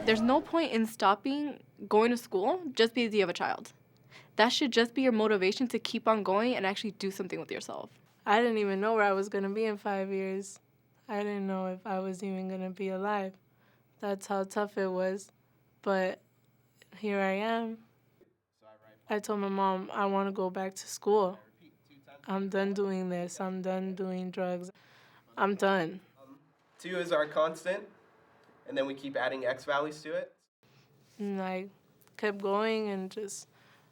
There's no point in stopping going to school just because you have a child. That should just be your motivation to keep on going and actually do something with yourself. I didn't even know where I was going to be in 5 years. I didn't know if I was even going to be alive. That's how tough it was. But here I am. I told my mom I want to go back to school. I'm done doing this. I'm done doing drugs. I'm done. 2 is our constant, and then we keep adding x values to it. And I kept going and just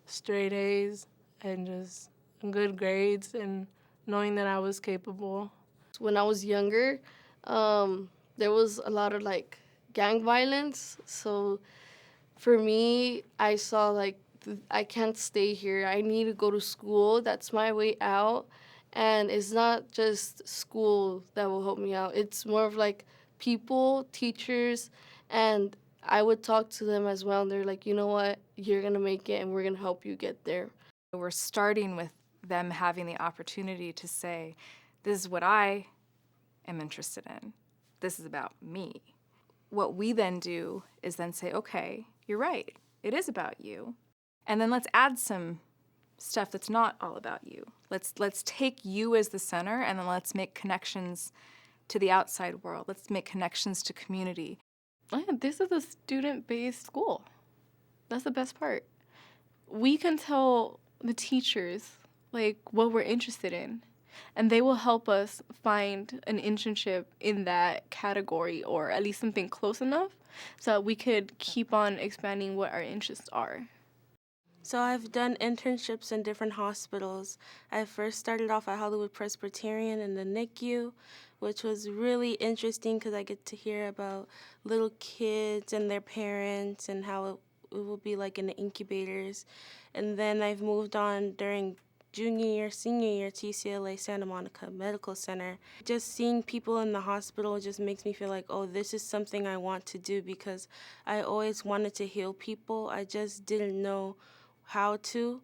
straight A's and just good grades and knowing that I was capable. When I was younger, there was a lot of like gang violence. So for me, I saw like I can't stay here. I need to go to school. That's my way out. And it's not just school that will help me out. It's more of like people, teachers, and I would talk to them as well. And they're like, you know what? You're going to make it and we're going to help you get there. We're starting with them having the opportunity to say, this is what I am interested in. This is about me. What we then do is then say, okay, you're right. It is about you. And then let's add some stuff that's not all about you. Let's take you as the center, and then let's make connections to the outside world. Let's make connections to community. Oh, yeah, this is a student-based school. That's the best part. We can tell the teachers like what we're interested in, and they will help us find an internship in that category, or at least something close enough so that we could keep on expanding what our interests are. So I've done internships in different hospitals. I first started off at Hollywood Presbyterian in the NICU, which was really interesting because I get to hear about little kids and their parents and how it will be like in the incubators. And then I've moved on during junior year, senior year to UCLA Santa Monica Medical Center. Just seeing people in the hospital just makes me feel like, oh, this is something I want to do because I always wanted to heal people. I just didn't know how to.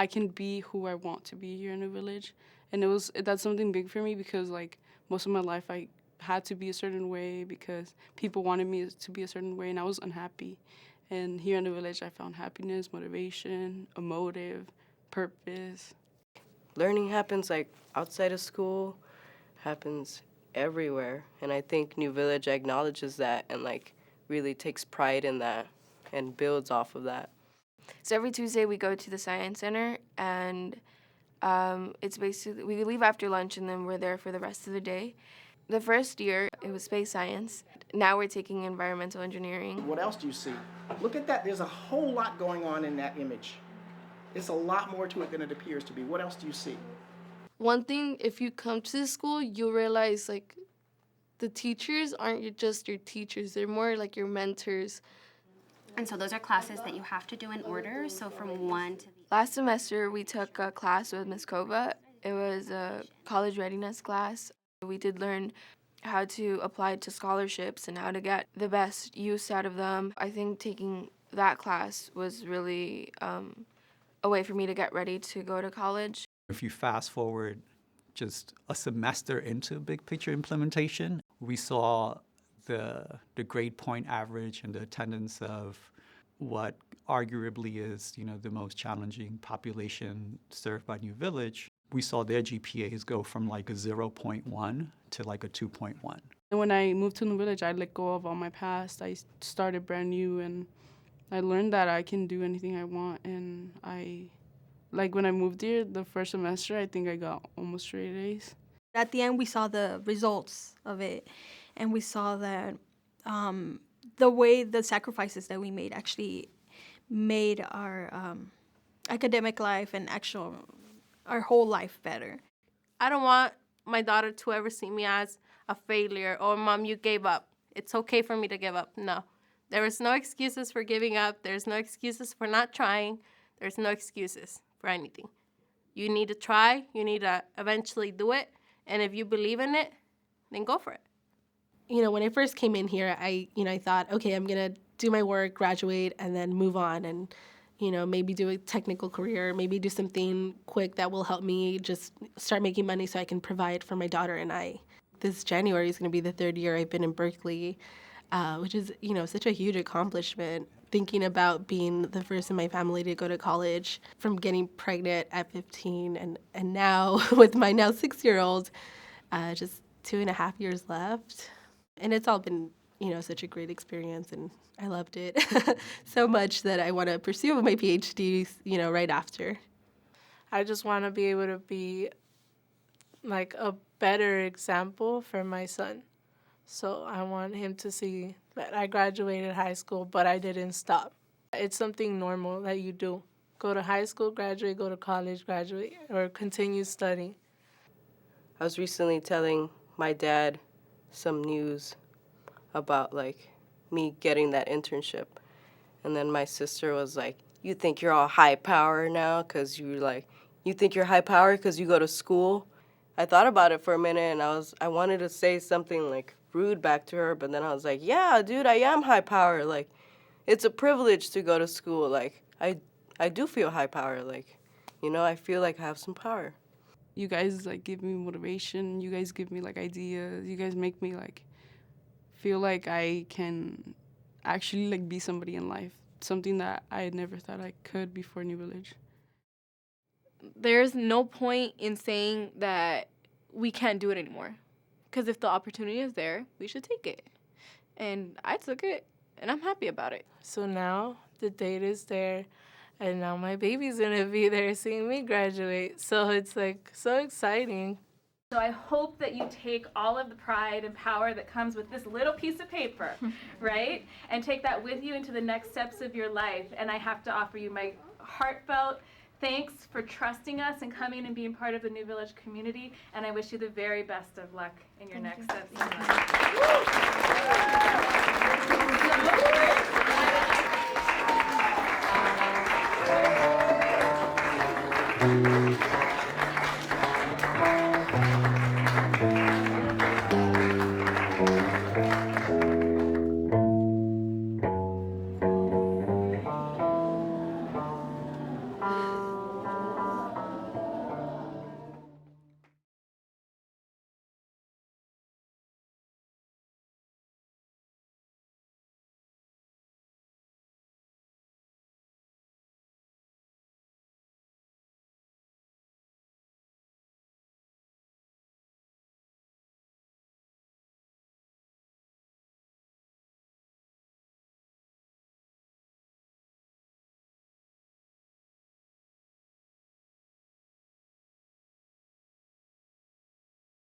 I can be who I want to be here in the village, and that's something big for me because like most of my life I had to be a certain way because people wanted me to be a certain way and I was unhappy. And here in the village I found happiness, motivation, a motive, purpose. Learning happens like outside of school, happens everywhere, and I think New Village acknowledges that and like really takes pride in that and builds off of that. So every Tuesday we go to the Science Center, and it's basically, we leave after lunch and then we're there for the rest of the day. The first year, it was space science. Now we're taking environmental engineering. What else do you see? Look at that. There's a whole lot going on in that image. It's a lot more to it than it appears to be. What else do you see? One thing, if you come to this school, you'll realize, like, the teachers aren't just your teachers. They're more like your mentors. And so those are classes that you have to do in order, so from 1 to the... Last semester, we took a class with Ms. Kova. It was a college readiness class. We did learn how to apply to scholarships and how to get the best use out of them. I think taking that class was really a way for me to get ready to go to college. If you fast forward just a semester into big picture implementation, we saw the grade point average and the attendance of what arguably is, the most challenging population served by New Village. We saw their GPAs go from like a 0.1 to like a 2.1. And when I moved to New Village, I let go of all my past. I started brand new, and I learned that I can do anything I want. And when I moved here, the first semester, I think I got almost straight A's. At the end, we saw the results of it, and we saw that the sacrifices that we made actually made our academic life and our whole life better. I don't want my daughter to ever see me as a failure or, Mom, you gave up. It's okay for me to give up. No. There is no excuses for giving up. There's no excuses for not trying. There's no excuses for anything. You need to try. You need to eventually do it. And if you believe in it, then go for it. When I first came in here, I thought, okay, I'm going to do my work, graduate, and then move on and, maybe do a technical career, maybe do something quick that will help me just start making money so I can provide for my daughter and I. This January is going to be the 3rd year I've been in Berkeley. which is, such a huge accomplishment. Thinking about being the first in my family to go to college, from getting pregnant at 15 and now with my now 6-year-old, just 2.5 years left. And it's all been, such a great experience, and I loved it so much that I want to pursue my PhD, right after. I just want to be able to be like a better example for my son. So I want him to see that I graduated high school, but I didn't stop. It's something normal that you do. Go to high school, graduate, go to college, graduate, or continue studying. I was recently telling my dad some news about, like, me getting that internship. And then my sister was like, you think you're all high power now because you think you're high power because you go to school? I thought about it for a minute, and I wanted to say something, like, rude back to her, but then I was like, yeah, dude, I am high power. Like, it's a privilege to go to school. Like, I do feel high power. Like, I feel like I have some power. You guys, like, give me motivation. You guys give me, like, ideas. You guys make me, like, feel like I can actually, like, be somebody in life, something that I never thought I could before New Village. There's no point in saying that we can't do it anymore. Because if the opportunity is there, we should take it. And I took it, and I'm happy about it. So now the date is there, and now my baby's gonna be there seeing me graduate. So it's like so exciting. So I hope that you take all of the pride and power that comes with this little piece of paper, right? And take that with you into the next steps of your life. And I have to offer you my heartfelt thanks for trusting us and coming and being part of the New Village community. And I wish you the very best of luck in your next steps in life.